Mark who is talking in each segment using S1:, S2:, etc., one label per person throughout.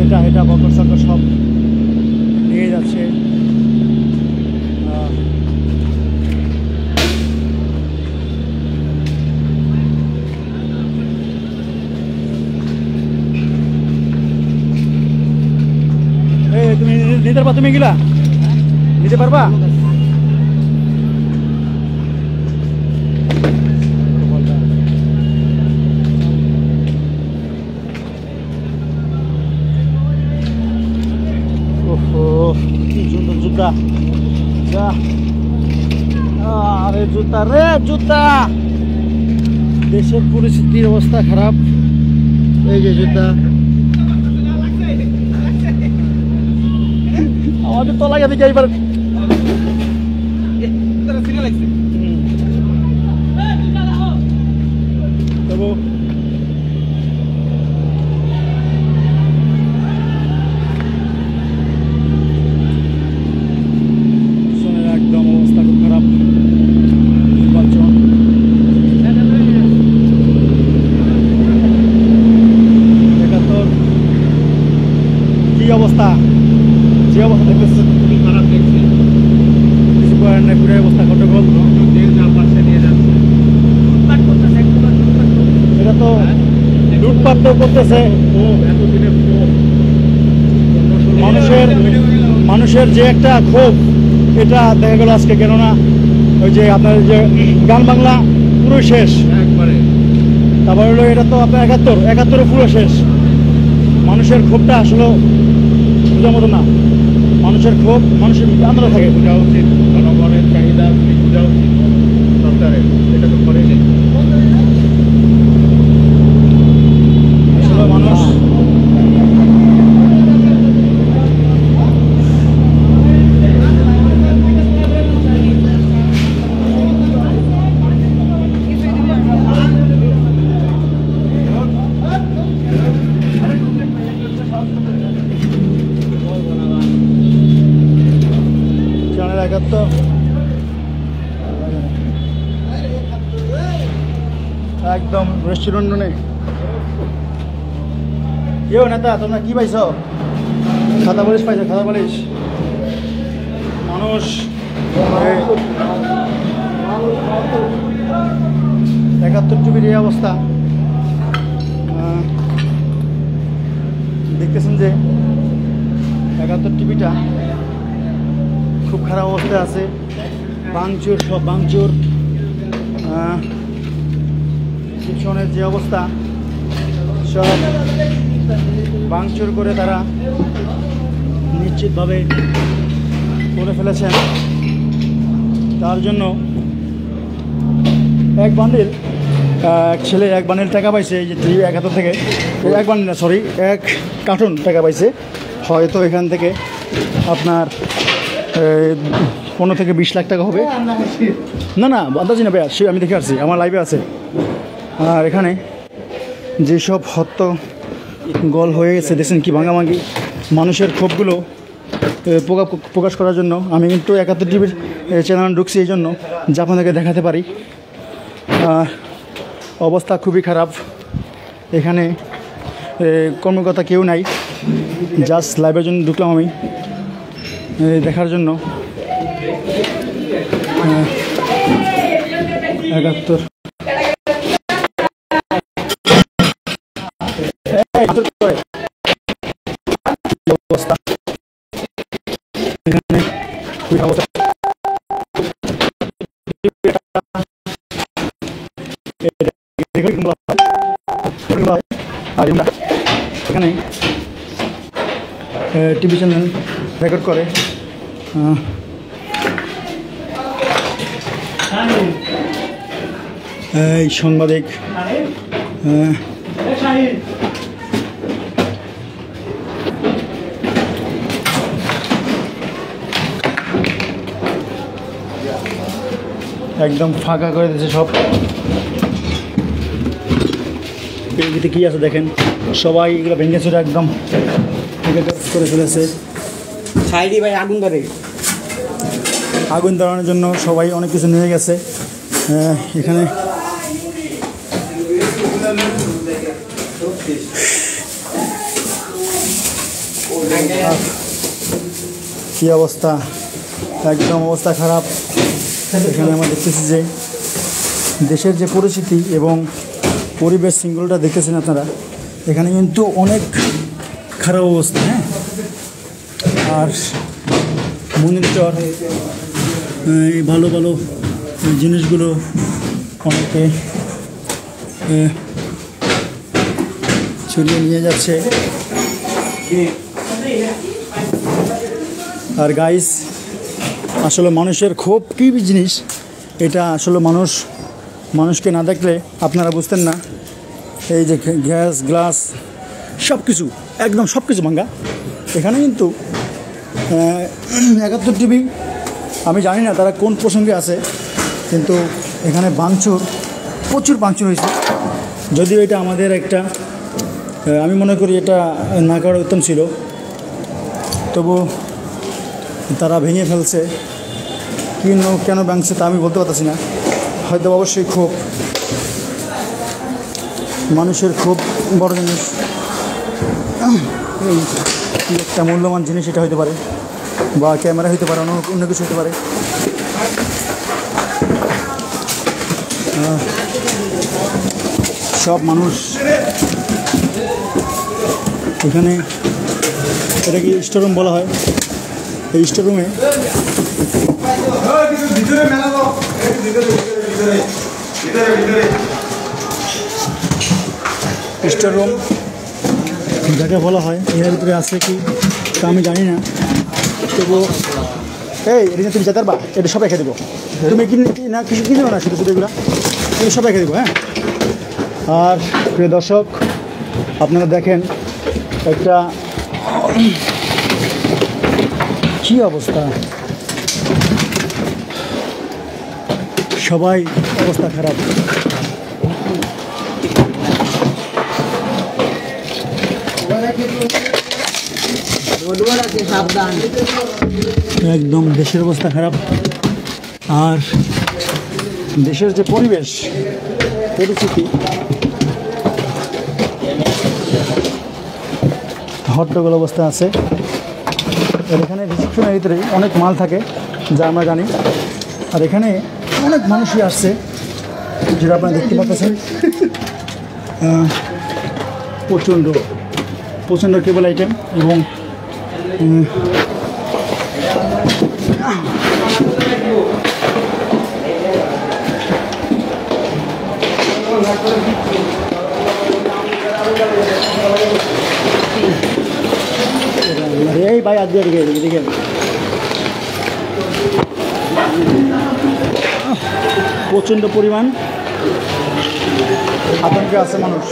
S1: এটা এটা বকর সকর সব নিয়ে যাচ্ছে। তুমি নিতে পারবা? তুমি গিলা নিতে পারবা? কি সুন্দর জুতা! আরে জুতা রে জুতা! দেশের পরিস্থিতির অবস্থা খারাপ। এই যে জুতা আমাদের তলা গেছে এইবার। একদম অবস্থা খুব খারাপ। কি অবস্থা, যে অবস্থা দেখতেছে খুবই খারাপ দেখছে। কিছু করার নেই, পুরো অবস্থা গন্ডগোল। এটা তো লুটপাট তো করতেছে। মানুষের যে একটা ক্ষোভ, এটা দেখা গেল আজকে। কেননা ওই যে আপনার যে গান বাংলা পুরো শেষ একবারে, তারপর হলো এটা তো আপনার ৭১ পুরো শেষ। মানুষের ক্ষোভটা আসলে বোঝার মতো না। মানুষের ক্ষোভ মানুষের আন্দোলন থাকে, বোঝা উচিত। জনগণের চাহিদা বোঝা উচিত সরকারের, এটা তো করেনি আসলে মানুষ। একদম রেস্টুরেন্ট নেই। কেউ নেতা তোমরা কি পাইছ? খাতা বালিশ পাইছো? খাতা বালিশ মানুষ ৭১ টিভির এই অবস্থা দেখতেছেন যে ৭১ টিভিটা খুব খারাপ অবস্থায় আছে। ভাঙচুর, সব ভাঙচুর। পিছনের যে অবস্থা, সব ভাঙচুর করে তারা নিশ্চিতভাবে করে ফেলেছেন। তার জন্য এক ছেলে ১ বান্ডিল টাকা পাইছে। এই যে ৭১ থেকে ১ বান্ডিল না, সরি ১ কার্টুন টাকা পাইছে। হয়তো এখান থেকে আপনার ১৫ থেকে ২০ লাখ টাকা হবে। না আন্দাজি না ভাইয়া, আমি দেখে আসছি, আমার লাইভে আছে। আর এখানে যেসব হট্টগোল হয়ে গেছে দেখছেন কি ভাঙাভাঙি। মানুষের ক্ষোভগুলো প্রকাশ করার জন্য আমি কিন্তু ৭১ টিভির চ্যানেল ঢুকছি, এই জন্য যা আপনাদেরকে দেখাতে পারি। অবস্থা খুবই খারাপ। এখানে কর্মকর্তা কেউ নাই, জাস্ট লাইভের জন্য ঢুকলাম আমি দেখার জন্য। ৭১ অবস্থা এখানে খুবই অবস্থা। এখানে টিভি চ্যানেল রেকর্ড করে এই সাংবাদিক। একদম ফাঁকা করে দিয়েছে সব। এদিকে কি আছে দেখেন, সবাই এগুলো ভেঙে চুরে একদম করে ফেলেছে।
S2: সাইডে ভাই আগুন ধরে,
S1: আগুন ধরানোর জন্য সবাই অনেক কিছু নিয়ে গেছে। এখানে কি অবস্থা, একদম অবস্থা খারাপ। এখানে আমরা দেখতেছি যে দেশের যে পরিস্থিতি এবং পরিবেশ শৃঙ্খলাটা দেখতেছেন আপনারা, এখানে কিন্তু অনেক খারাপ অবস্থা। হ্যাঁ, আর মনিটর এই ভালো ভালো জিনিসগুলো অনেকে ছড়িয়ে নিয়ে যাচ্ছে। আর গাইস, আসলে মানুষের ক্ষোভ কী জিনিস এটা আসলে মানুষকে না দেখলে আপনারা বুঝতেন না। এই যে গ্যাস গ্লাস সব কিছু, একদম সব কিছু ভাঙ্গা। এখানে কিন্তু 71 টিভি, আমি জানি না তারা কোন প্রসঙ্গে আছে, কিন্তু এখানে প্রচুর ভাঙচুর হয়েছে। যদিও এটা আমাদের একটা, আমি মনে করি এটা না করা উত্তম ছিল, তবু তারা ভেঙে ফেলছে। কেন ভাঙছে তা আমি বলতে পারতেছি না। হয়তো অবশ্যই ক্ষোভ, মানুষের খুব বড় জিনিস, এই একটা মূল্যবান জিনিস এটা হতে পারে, বা ক্যামেরা হতে পারে, অন্য কিছু হতে পারে। সব মানুষ এখানে, এটা কি স্টোররুম বলা হয়, এই স্টোররুমে স্টোররুম যাকে বলা হয়, এর ভিতরে আছে কি তা আমি জানি না, তবু এটা তুমি যেতে পারবা, এটা সব রেখে দেবো। তুমি না কিছু কিনবে না, শুধু এগুলো তুমি সব রেখে দেবো। হ্যাঁ, আর প্রিয় দর্শক, আপনারা দেখেন একটা কী অবস্থা, সবাই অবস্থা খারাপ। একদম দেশের অবস্থা খারাপ। আর দেশের যে পরিস্থিতি হট্টগোল অবস্থা আছে। এখানে রিসেপশনের ভিতরে অনেক মাল থাকে যা আমরা জানি। আর এখানে অনেক মানুষই আসছে, যেটা আপনারা দেখতে পাচ্ছেন। প্রচণ্ড কেবল আইটেম এবং এই ভাই আজকে দিকে প্রচণ্ড পরিমাণ আতঙ্কে আছে মানুষ।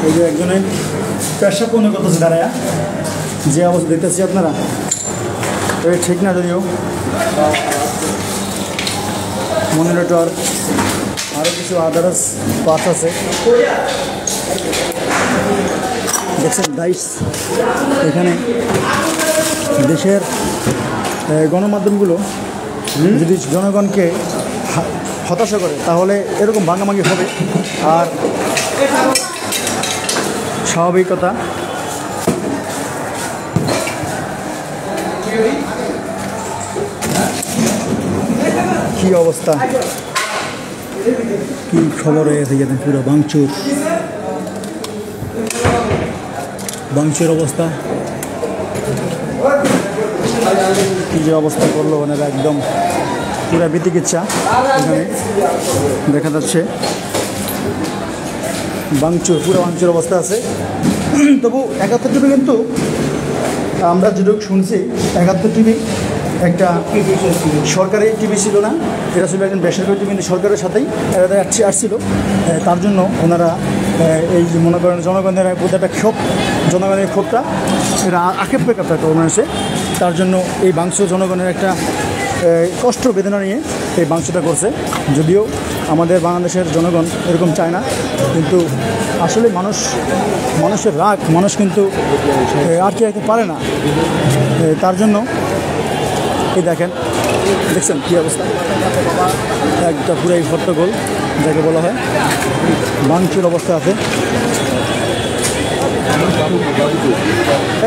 S1: এই যে একজনের পেশা পণ্য করতেছে দাঁড়ায়, যে অবস্থা দেখতেছি আপনারা, এটা ঠিক না। যদিও মনিটর আরও কিছু আদার্স পার্টস আছে দেখছেন গাইস। এখানে দেশের গণমাধ্যমগুলো যদি জনগণকে হতাশা করে তাহলে এরকম ভাঙাভাঙি হবে। আর স্বাভাবিকতা কি অবস্থা, কি খবর হয়ে গেছে, পুরো ভাঙচুর অবস্থা, কি যে অবস্থা করলো ওনারা, একদম পুরো বিতিকিচ্ছা। এখানে দেখা যাচ্ছে পুরো ভাঙচুর অবস্থা আছে। তবু 71 টিভি, কিন্তু আমরা যেটুকু শুনছি 71 টিভি একটা সরকারি টিভি ছিল না, এটা ছিল একজন বেসরকারি টিভি, কিন্তু সরকারের সাথেই এরা আসছিল। তার জন্য ওনারা এই যে মনে করেন জনগণের প্রতি একটা ক্ষোভ, জনগণের ক্ষোভটা এটা আক্ষেপ একটা মানুষে, তার জন্য এই ভাঙচুর জনগণের একটা কষ্ট বেদনা নিয়ে এই ভাঙচুরটা করছে। যদিও আমাদের বাংলাদেশের জনগণ এরকম চায় না, কিন্তু আসলে মানুষের রাগ, মানুষ কিন্তু আটকে পারে না। তার জন্য এই দেখছেন কী অবস্থা। একটা পুরাই হট্টগোল যাকে বলা হয়, ভাঙচুর অবস্থা আছে।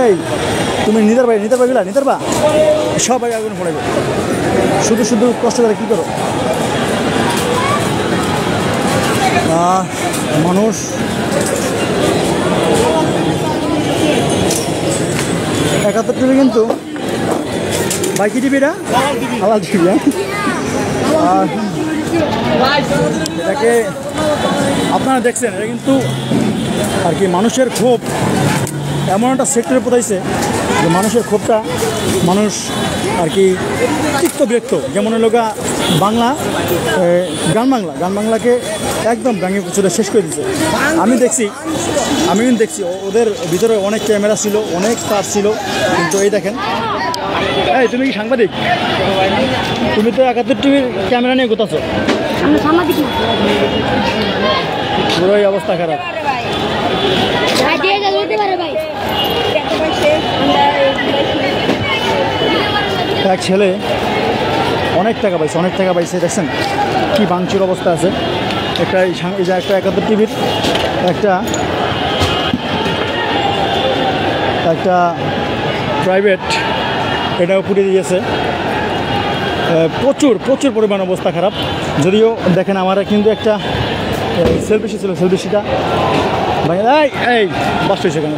S1: এই তুমি নিতার ভাই গেলা নিতার বা সবাই আগুন পড়াইবে, শুধু শুধু কষ্ট করে কী করো। মানুষ একাত্তর টিভি কিন্তু বাইকি টিভি এটা হালাল টিভি। আর এটাকে আপনারা দেখছেন, এটা কিন্তু আর কি মানুষের ক্ষোভ এমন একটা সেক্টরে পোতাইছে যে মানুষের ক্ষোভটা মানুষ আর কি তিক্ত বিরক্ত। যেমন লোকা বাংলা গান বাংলাকে একদম ভাঙে কিছুটা শেষ করে দিচ্ছে। আমি কিন্তু দেখছি ওদের ভিতরে অনেক ক্যামেরা ছিল, অনেক তার ছিল, কিন্তু এই দেখেন। এই তুমি কি সাংবাদিক? তুমি তো 71 টিভির ক্যামেরা নিয়ে কোথাছো? পুরোই অবস্থা খারাপ। এক ছেলে অনেক টাকা পাইছে দেখছেন কি ভাঙচুর অবস্থা আছে। একটা এই যে একটা 71 টিভির একটা প্রাইভেট, এটাও পুড়িয়ে দিয়েছে। প্রচুর পরিমাণ অবস্থা খারাপ। যদিও দেখেন আমার কিন্তু একটা সেলফিশি ছিল, সেলফিশিটা ভাই এই বাস হয়েছে কেন?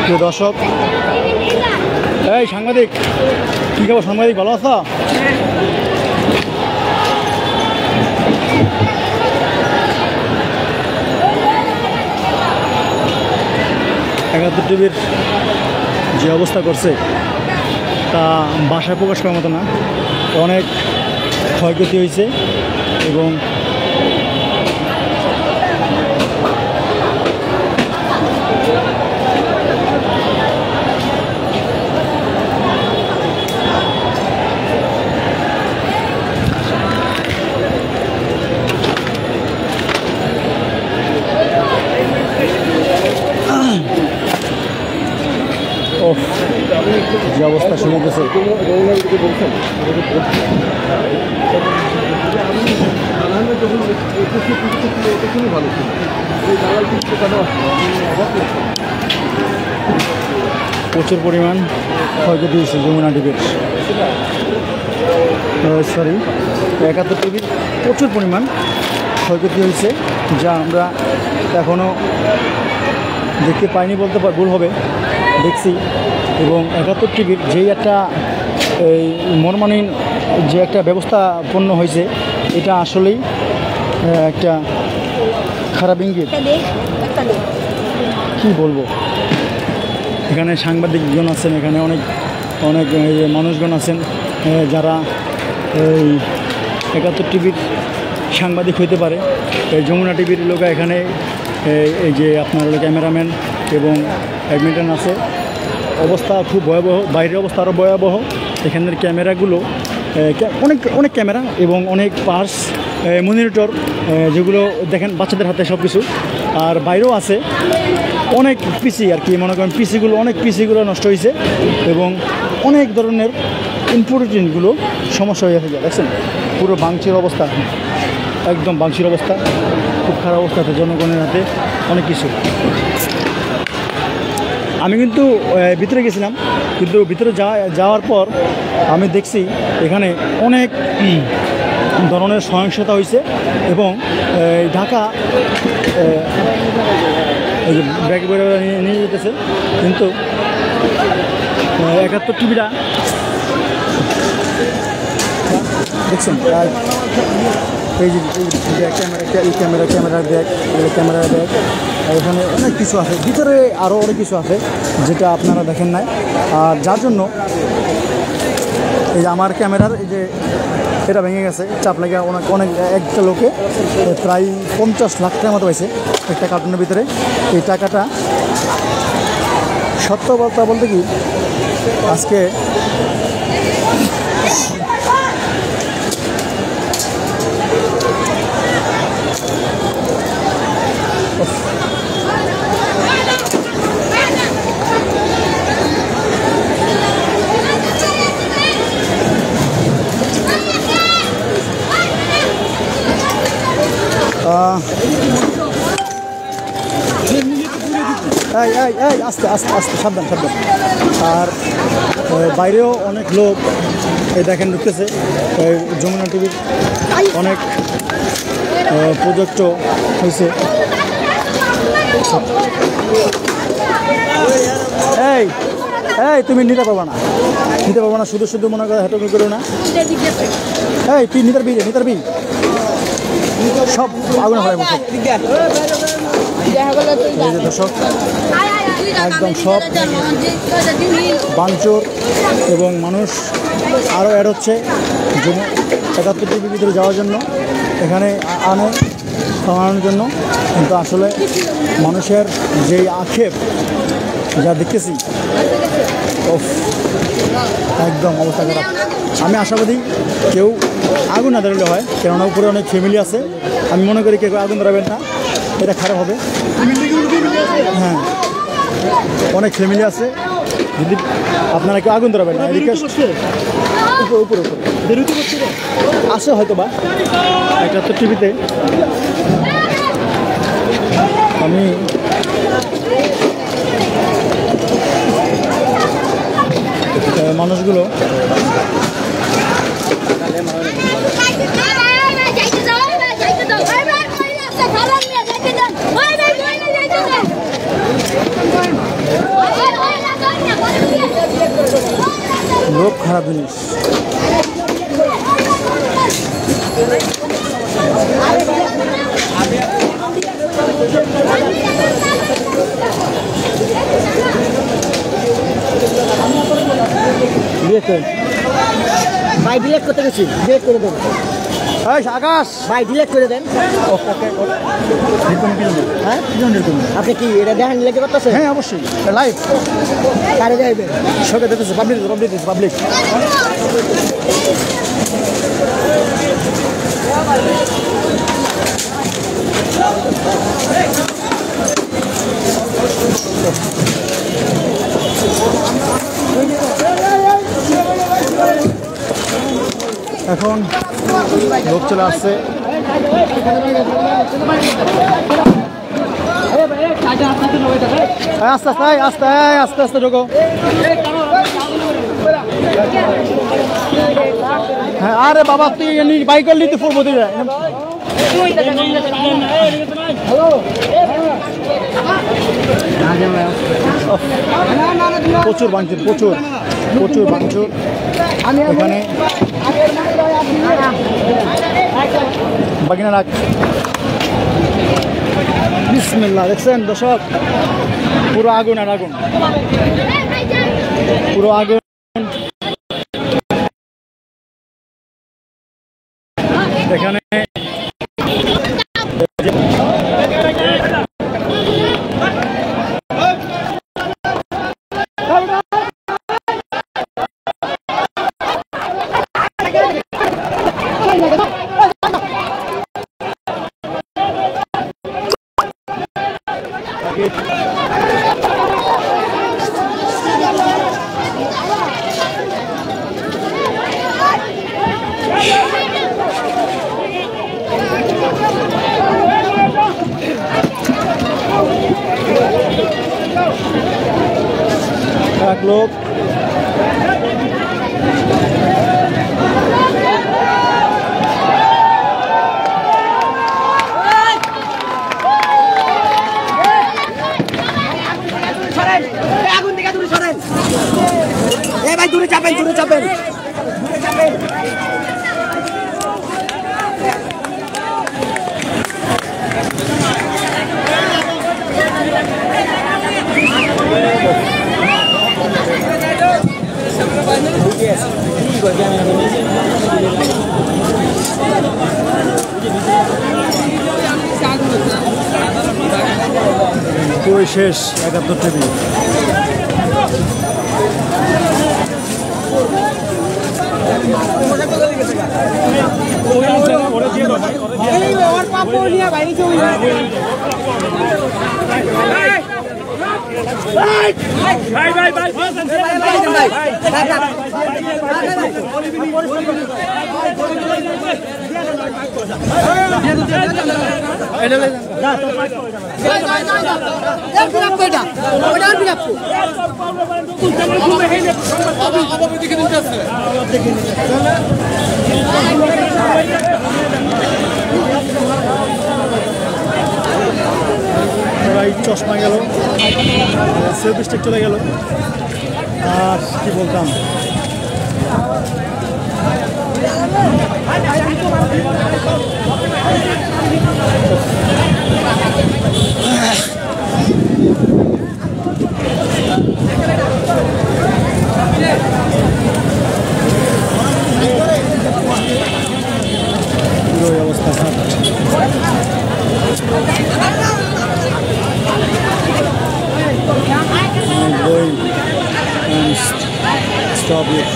S1: প্রিয় দর্শক, এই সাংবাদিক, কী খবর সাংবাদিক, ভালো আছো? একাত্তর টিভির যে অবস্থা করছে তা ভাষায় প্রকাশ করার মতো না। অনেক ক্ষয়ক্ষতি হয়েছে এবং যে অবস্থা শুনে গেছে। প্রচুর পরিমাণ ক্ষয়ক্ষতি হয়েছে যমুনা টিভির, সরি 71 টিভির প্রচুর পরিমাণ ক্ষয়ক্ষতি হয়েছে, যা আমরা এখনও দেখতে পাইনি বলতে ভুল হবে, দেখছি। এবং 71 টিভির যেই একটা এই মর্মানীন যে একটা ব্যবস্থাপন্ন হয়েছে, এটা আসলেই একটা খারাপ ইঙ্গিত। কী বলবো, এখানে সাংবাদিকজন আছেন, এখানে অনেক মানুষজন আছেন যারা এই 71 টিভির সাংবাদিক হইতে পারে। যমুনা টিভির লোক এখানে এই যে আপনার ক্যামেরাম্যান এবং অ্যাডমিটেন আছে। অবস্থা খুব ভয়াবহ, বাইরের অবস্থা আরও ভয়াবহ। এখানের ক্যামেরাগুলো অনেক ক্যামেরা এবং অনেক পার্স, মনিটর, যেগুলো দেখেন বাচ্চাদের হাতে সব কিছু। আর বাইরেও আছে অনেক পিসি, আর কি মনে করেন অনেক পিসিগুলো নষ্ট হয়েছে এবং অনেক ধরনের ইম্পোর্টেন্টগুলো সমস্যা হয়ে গেছে। দেখছেন পুরো ভাঙচুর অবস্থা, একদম ভাঙচুর অবস্থা, খুব খারাপ অবস্থা আছে জনগণের হাতে অনেক কিছু। আমি কিন্তু ভিতরে গেছিলাম, কিন্তু ভিতরে যাওয়ার পর আমি দেখছি এখানে অনেক ধরনের সহিংসতা হয়েছে এবং ঢাকা এই যে ব্যাগ নিয়ে যেতেছে, কিন্তু 71 টিভিটা দেখছেন এই যে ক্যামেরার ব্যাগ, এখানে অনেক কিছু আছে, ভিতরে আরও অনেক কিছু আছে যেটা আপনারা দেখেন নাই। আর যার জন্য এই যে আমার ক্যামেরার এই যে এটা ভেঙে গেছে, চাপ লাগে অনেক একটা লোকে প্রায় 50 লাখ টাকার মতো পাইছে একটা কার্টুনের ভিতরে। এই টাকাটা সত্য কথা বলতে কি আজকে এই এই এই আস্তে আস্তে আস্তে সাবধান সাবধান। আর বাইরেও অনেক লোক এই দেখেন ঢুকতেছে। যমুনা টিভির অনেক প্রজেক্ট হয়েছে। এই এই তুমি নিতে পারবা না, নিতে পারবা না, শুধু শুধু মনে করে হেঁটে করো না। এই তুই নিতার বি সব আগুন হয় দর্শক, একদম সব বাঞ্চোর এবং মানুষ আরও অ্যাড হচ্ছে ৭১ টিভির ভিতরে যাওয়ার জন্য, এখানে আনে খাওয়ানোর জন্য। কিন্তু আসলে মানুষের যেই আক্ষেপ যা দেখতেছি, একদম অবস্থা খারাপ। আমি আশাবাদী কেউ আগুন না ধরলে হয়, কেননা উপরে অনেক ফ্যামিলি আছে। আমি মনে করি কেউ আগুন ধরাবেন না, এটা খারাপ হবে। হ্যাঁ, অনেক ফ্যামিলি আছে, যদি আপনারা কেউ আগুন ধরাবেন না। উপরে উপরে আসে হয়তো বা একটা তো টিভিতে আমি মানুষগুলো লোক খারাপ জিনিস।
S2: ভাই ডিলেট করতে গেছি, ডিলেট করে দেন।
S1: আকাশ
S2: ভাই ডিলেট করে দেন।
S1: হ্যাঁ,
S2: আপনি কি এটা দেখেন লেগে করতেছে?
S1: হ্যাঁ অবশ্যই লাইভ
S2: কারে যাইবে
S1: সঙ্গে দেখতেছে, পাবলিক এখন লোক চলে আসছে। আস্তে আস্তে আস্তে আস্তে ঢোকো। হ্যাঁ, আরে বাবা তুই বাইকের নিতে পড়বো তুই। প্রচুর ভাঙচুর, প্রচুর ভাঙচুর এখানে। বাগিনা রাখ, বিসমিল্লাহ। দেখছেন দর্শক, পুরো আগুন আর আগুন, পুরো আগুন। এখানে এক লোক
S2: আগুন থেকে দূরে সরেন। এ ভাই দূরে চাপেন, দূরে চাপেন।
S1: পুরো শেষ ৭১ টিভি।
S2: ভাই
S1: ভাই চশমা গেল, সেলফি স্টিক চলে গেল, আর কি বলতাম, পুরো অবস্থা খারাপ। Going and stop it.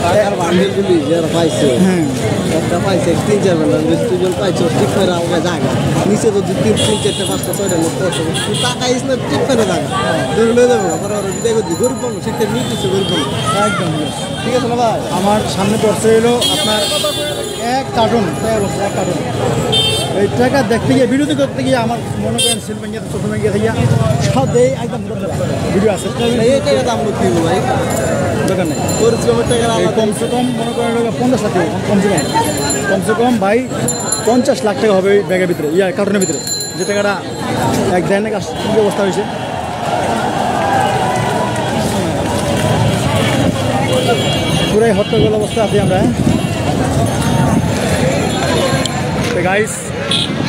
S3: টাকার বান্ডিলগুলি যারা পাইছে একটা পাইছে 3-4 বেলা দুজন পাইছে ঠিক করে আমাকে জায়গা নিচে তো 2-3-4-5-6 লোক পড়ছে টাকা ইস না ঠিক করে জায়গা ধরে লয়ে যাবো পরে আর দেখো গরিব মানুষ সেটা নিয়ে কিছু গরিব মানুষ
S1: একদম
S3: ঠিক আছে না ভাই
S1: আমার সামনে পড়ছে হলো আপনার এক কার্টুন, এক কার্টুন। এই টাকা দেখতে গিয়ে বিরোধী করতে গিয়ে আমার মনে করেন শিল্পে গিয়ে চোখ ভেঙে গিয়ে সব দেয় একদম ভিডিও আছে,
S3: এই টাকা দাম করতে হবে ভাই
S1: দোকান নেই।
S3: পরিশ্রমের টাকা
S1: কমসে কম মনে করেন 50 লাখ টাকা, কমসে কম ভাই 50 লাখ টাকা হবে ওই ব্যাগের ভিতরে, কার্টুনের ভিতরে, যে টাকাটা এক দেয় না কী অবস্থা হয়েছে। পুরাই হট্টগোল অবস্থা আছি আমরা। তো গাইস,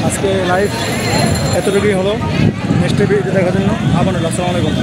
S1: আজকে লাইভ এতটুকুই হলো। নেক্সট ভিডিও দেখার জন্য আবার আসসালামু আলাইকুম।